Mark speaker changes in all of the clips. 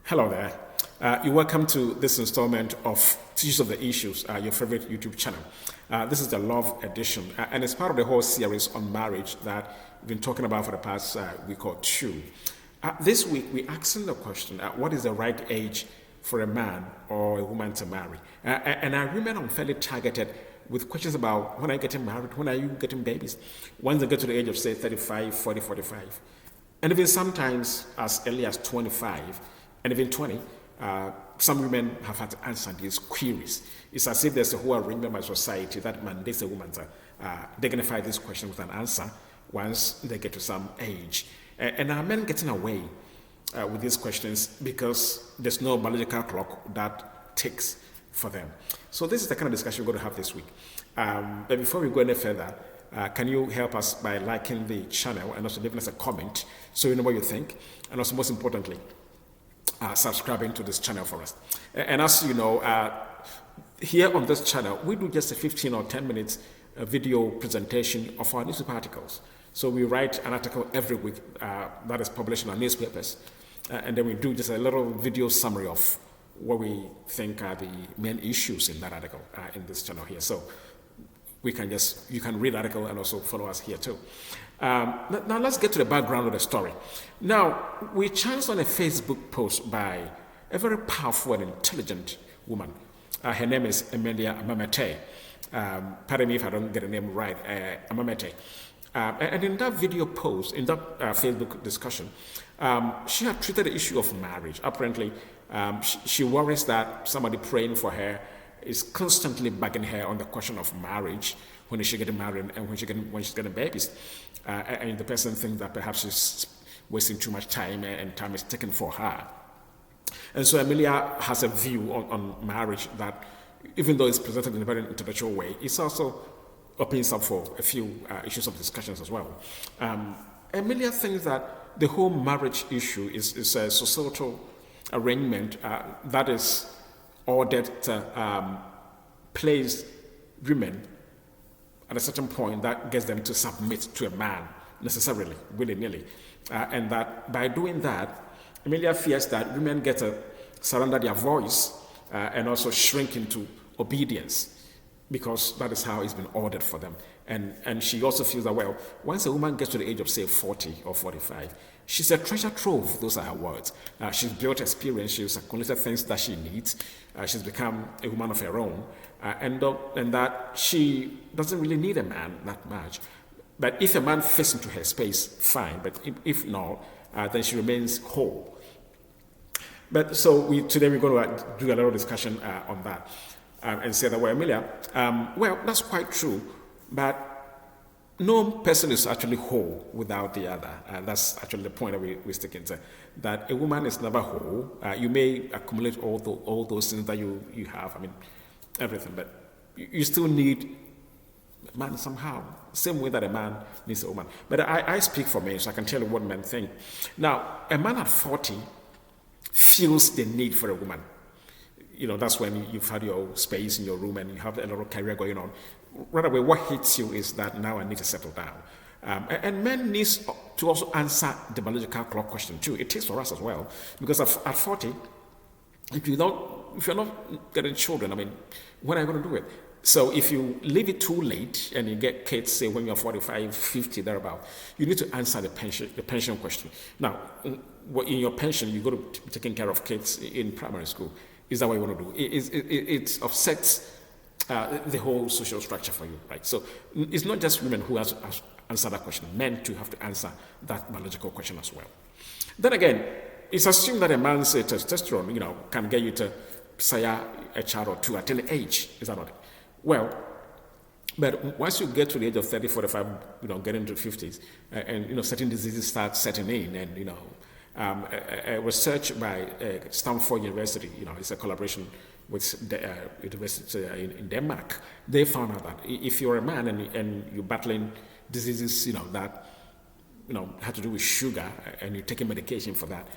Speaker 1: Hello there. You're welcome to this installment of Teachers of the Issues, your favorite YouTube channel. This is the Love Edition, and it's part of the whole series on marriage that we've been talking about for the past week or two. This week, we're asking the question, what is the right age for a man or a woman to marry? And I remain unfairly targeted with questions about when are you getting married, when are you getting babies, once they get to the age of, say, 35, 40, 45. And even sometimes as early as 25 and even 20, some women have had to answer these queries. It's as if there's a whole arrangement by society that mandates a woman to dignify this question with an answer once they get to some age. And are men getting away with these questions because there's no biological clock that ticks for them? So this is the kind of discussion we're going to have this week. But before we go any further, can you help us by liking the channel and also leaving us a comment so we know what you think? And also, most importantly, subscribing to this channel for us. And as you know, here on this channel, we do just a 15 or 10 minutes video presentation of our newspaper articles. So we write an article every week that is published in our newspapers. And then we do just a little video summary of what we think are the main issues in that article in this channel here. So you can read the article and also follow us here too. Now let's get to the background of the story. Now, we chanced on a Facebook post by a very powerful and intelligent woman. Her name is Amelia Amemate. Pardon me if I don't get the name right, Amemate. And in that video post, in that Facebook discussion, she had treated the issue of marriage. Apparently, she worries that somebody praying for her is constantly bugging her on the question of marriage, when is she getting married and when she's getting babies. And the person thinks that perhaps she's wasting too much time and time is taken for her. And so Amelia has a view on marriage that, even though it's presented in a very intellectual way, it's also opens up for a few issues of discussions as well. Amelia thinks that the whole marriage issue is a societal arrangement that is ordered to place women at a certain point that gets them to submit to a man necessarily, willy-nilly. And that by doing that, Amelia fears that women get to surrender their voice and also shrink into obedience, because that is how it's been ordered for them. And she also feels that, well, once a woman gets to the age of, say, 40 or 45, she's a treasure trove. Those are her words. She's built experience. She's accumulated things that she needs. She's become a woman of her own. And that she doesn't really need a man that much. But if a man fits into her space, fine. But if not, then she remains whole. But so today we're going to do a little discussion on that. And say that, well, Amelia, well, that's quite true, but no person is actually whole without the other. And that's actually the point that we're sticking to, that a woman is never whole. You may accumulate all those things that you have, I mean, everything, but you still need a man somehow, same way that a man needs a woman. But I speak for men, so I can tell you what men think. Now, a man at 40 feels the need for a woman. You know, that's when you've had your space in your room and you have a lot of career going on. Right away, what hits you is that now I need to settle down. And men need to also answer the biological clock question too. It takes for us as well, because at 40, if you're not getting children, I mean, when are you going to do it? So if you leave it too late and you get kids, say when you're 45, 50, thereabout, you need to answer the pension question. Now, in your pension, you got to be taking care of kids in primary school. Is that what you want to do? It offsets the whole social structure for you, right? So it's not just women who have to answer that question. Men too have to answer that biological question as well. Then again, it's assumed that a man's testosterone, can get you to sire a child or two at any age. Is that not it? Well, but once you get to the age of 30, 45, get into the 50s, and certain diseases start setting in, and a research by Stanford University, it's a collaboration with the university in Denmark. They found out that if you're a man and you're battling diseases, that have to do with sugar, and you're taking medication for that,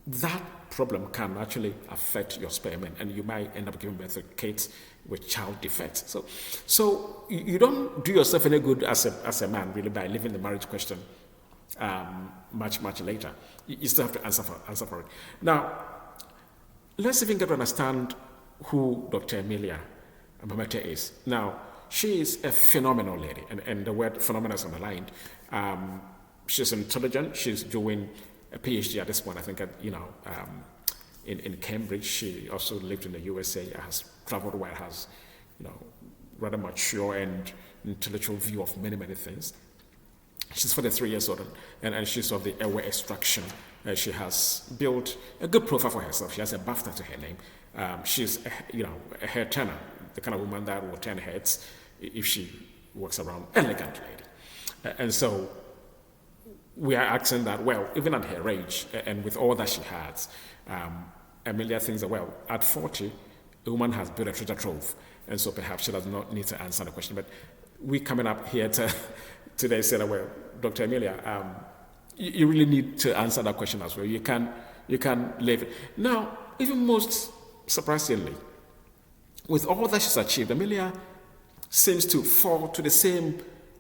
Speaker 1: that problem can actually affect your sperm, and you might end up giving birth to kids with child defects. So you don't do yourself any good as a man, really, by leaving the marriage question much later. You still have to answer for it. Now, let's even get to understand who Dr. Amelia Amemate is. Now, she is a phenomenal lady, and the word phenomenal is underlined. She's intelligent. She's doing a PhD at this point, I think, in Cambridge. She also lived in the USA, has traveled where, has, rather mature and intellectual view of many, many things. She's 43 years old, and she's of the airway extraction. She has built a good profile for herself. She has a BAFTA to her name. She's, a hair turner, the kind of woman that will turn heads if she walks around, elegant lady. And so we are asking that, well, even at her age and with all that she has, Amelia thinks that, well, at 40, a woman has built a treasure trove. And so perhaps she does not need to answer the question. But we coming up here today say that, well, Dr. Amelia, you really need to answer that question as well. You can leave it. Now, even most surprisingly, with all that she's achieved, Amelia seems to fall to the same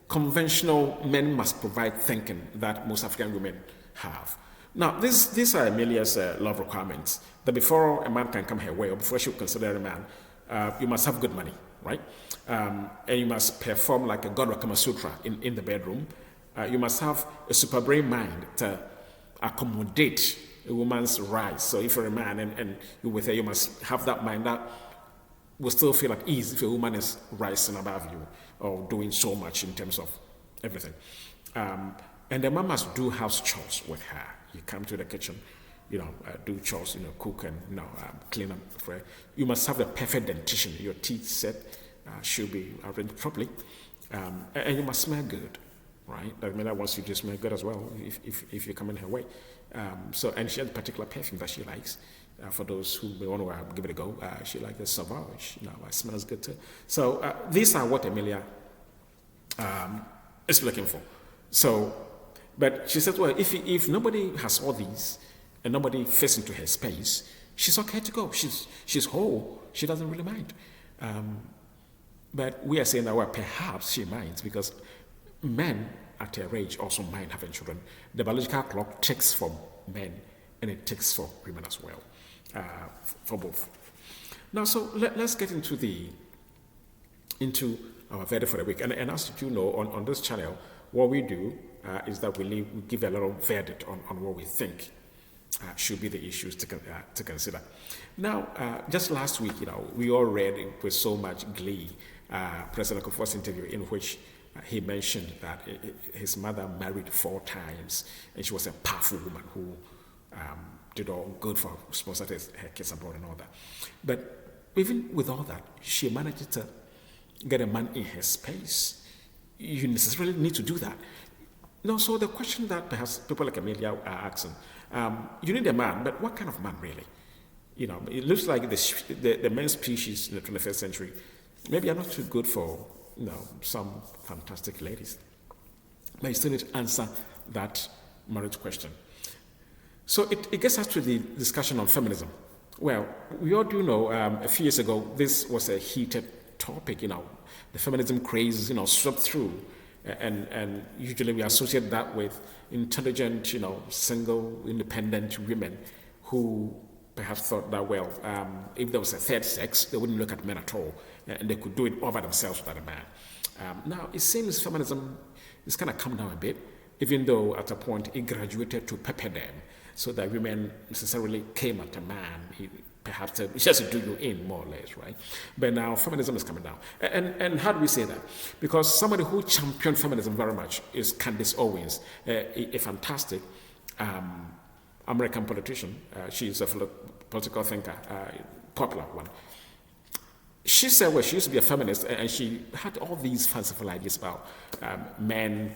Speaker 1: conventional men must provide thinking that most African women have. Now, these are Amelia's love requirements. That before a man can come her way, or before she will consider a man, you must have good money, right? And you must perform like a God Kama Sutra in the bedroom. You must have a super brain mind to accommodate a woman's rise. So if you're a man and you're with her, you must have that mind that will still feel at ease if a woman is rising above you or doing so much in terms of everything. And the man must do house chores with her. You come to the kitchen, do chores, cook and clean up for her. You must have the perfect dentition. Your teeth set should be arranged properly, and you must smell good, right? That means wants you to smell good as well if you come in her way. And she has a particular perfume that she likes. For those who may want to give it a go, she likes the Sauvage. It smells good too. So these are what Amelia is looking for. So, but she says, well, if nobody has all these and nobody fits into her space, she's okay to go. She's whole. She doesn't really mind. But we are saying that, well, perhaps she minds because men at her age also mind having children. The biological clock ticks for men and it ticks for women as well, for both. Now, so let's get into our verdict for the week. And as you know, on this channel, what we do is that we give a little verdict on what we think should be the issues to consider. Now, just last week, we all read with so much glee President Kufuor's interview in which he mentioned that his mother married 4 times and she was a powerful woman who did all good for sponsored her kids abroad and all that. But even with all that, she managed to get a man in her space. You necessarily need to do that. So the question that perhaps people like Amelia are asking, you need a man, but what kind of man really? It looks like the men's species in the 21st century maybe are not too good for some fantastic ladies. But you still need to answer that marriage question. So it gets us to the discussion on feminism. Well, we all do know a few years ago this was a heated topic. The feminism craze swept through, and usually we associate that with intelligent, single, independent women who perhaps thought that, well, if there was a third sex, they wouldn't look at men at all, and they could do it all by themselves without a man. Now, it seems feminism is kind of come down a bit, even though at a point it graduated to pepper them, so that women necessarily came at a man, perhaps just to do you in, more or less, right? But now feminism is coming down. And how do we say that? Because somebody who championed feminism very much is Candace Owens, a fantastic American politician. She's a political thinker, popular one. She said, well, she used to be a feminist, and she had all these fanciful ideas about men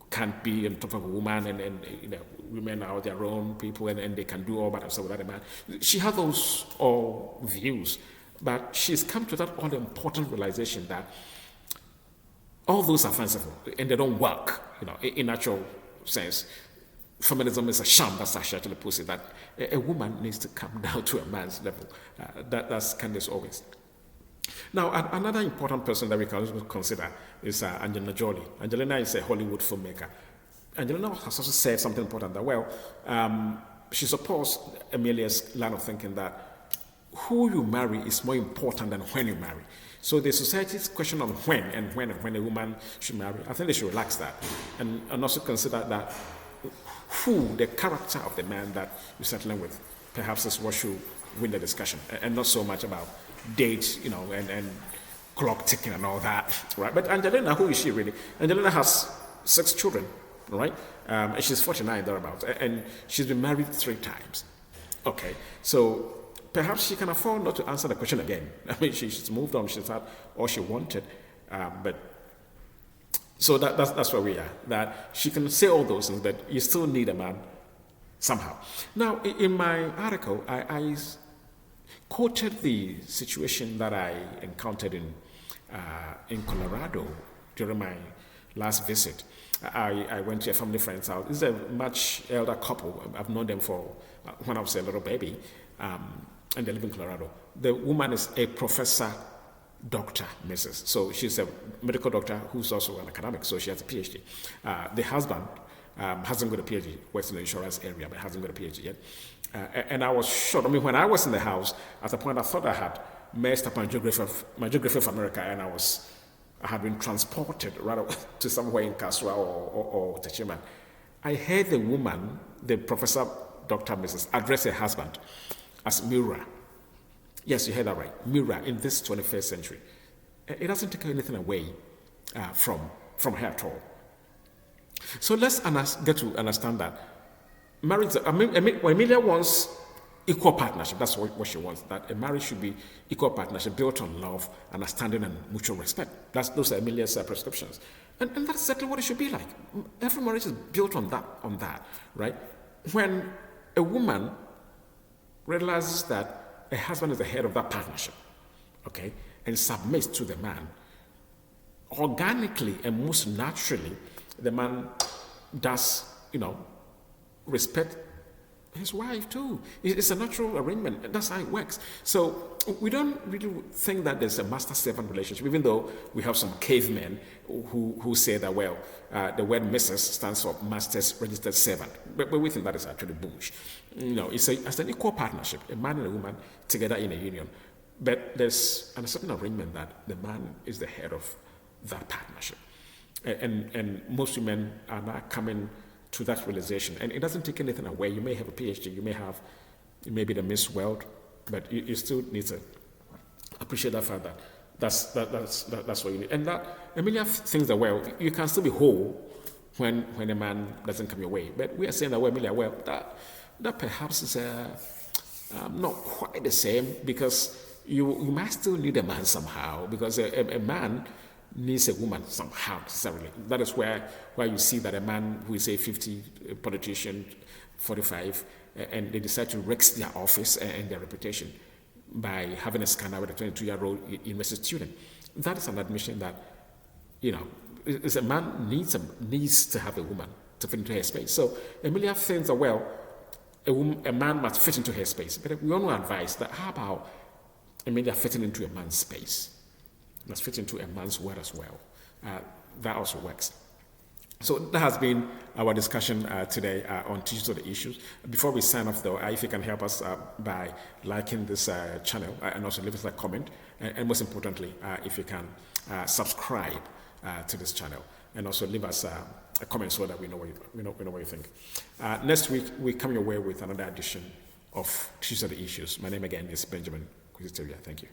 Speaker 1: can't be on top of a woman, and women are their own people, and they can do all by themselves without a man. She had those all views, but she's come to that all-important realization that all those are fanciful, and they don't work, in actual sense. Feminism is a sham, that's actually puts it, that a woman needs to come down to a man's level. That's Candace Owens. Now, another important person that we can also consider is Angelina Jolie. Angelina is a Hollywood filmmaker. Angelina has also said something important that, well, she supports Amelia's line of thinking that who you marry is more important than when you marry. So the society's question on when a woman should marry, I think they should relax that and also consider that who, the character of the man that you're settling with, perhaps is what should win the discussion, and not so much about date, and clock ticking and all that, right? But Angelina, who is she really? Angelina has 6 children, right? And she's 49 thereabouts, and she's been married 3 times. Okay, so perhaps she can afford not to answer the question again. I mean, she's moved on, she's had all she wanted, but so that's where we are. That she can say all those things, but you still need a man somehow. Now, in my article, I quoted the situation that I encountered in Colorado during my last visit. I went to a family friend's house. This is a much elder couple. I've known them for when I was a little baby, and they live in Colorado. The woman is a professor, doctor, Mrs. So she's a medical doctor who's also an academic, so she has a PhD. The husband hasn't got a PhD, works in the insurance area, but hasn't got a PhD yet. And I was shocked. I mean, when I was in the house, at the point I thought I had messed up my geography of America, and I had been transported rather to somewhere in Kaswa or Techiman. I heard the woman, the professor, Dr. Mrs., address her husband as Mira. Yes, you heard that right. Mira in this 21st century. It doesn't take anything away from her at all. So let's get to understand that marriage, Amelia wants equal partnership. That's what she wants, that a marriage should be equal partnership built on love, understanding, and mutual respect. Those are Amelia's prescriptions. And that's exactly what it should be like. Every marriage is built on that, right? When a woman realizes that a husband is the head of that partnership, okay, and submits to the man, organically and most naturally, the man does, respect his wife too. It's a natural arrangement. That's how it works. So we don't really think that there's a master-servant relationship, even though we have some cavemen who say that, well, the word Mrs. stands for master's registered servant. But we think that is actually bullsh. It's an equal partnership, a man and a woman together in a union. But there's a certain arrangement that the man is the head of that partnership. And most women are not coming to that realization. And it doesn't take anything away. You may have a PhD, you may be the Miss World, but you still need to appreciate that fact that that's what you need. And that Amelia thinks that, well, you can still be whole when a man doesn't come your way. But we are saying that, well, Amelia, well, that perhaps is not quite the same, because you might still need a man somehow, because a man needs a woman somehow necessarily. That is where you see that a man who is a 50, a politician, 45, and they decide to risk their office and their reputation by having a scandal with a 22-year-old university student. That is an admission that, a man needs to have a woman to fit into her space. So Amelia thinks that, well, a man must fit into her space. But we want to advise that, how about Amelia fitting into a man's space? Must fit into a man's word as well. That also works. So that has been our discussion today on Teachers of the Issues. Before we sign off, though, if you can help us by liking this channel and also leave us a comment, and most importantly, if you can subscribe to this channel and also leave us a comment so that we know what you think. Next week, we come your way with another edition of Teachers of the Issues. My name again is Benjamin Quisiteria. Thank you.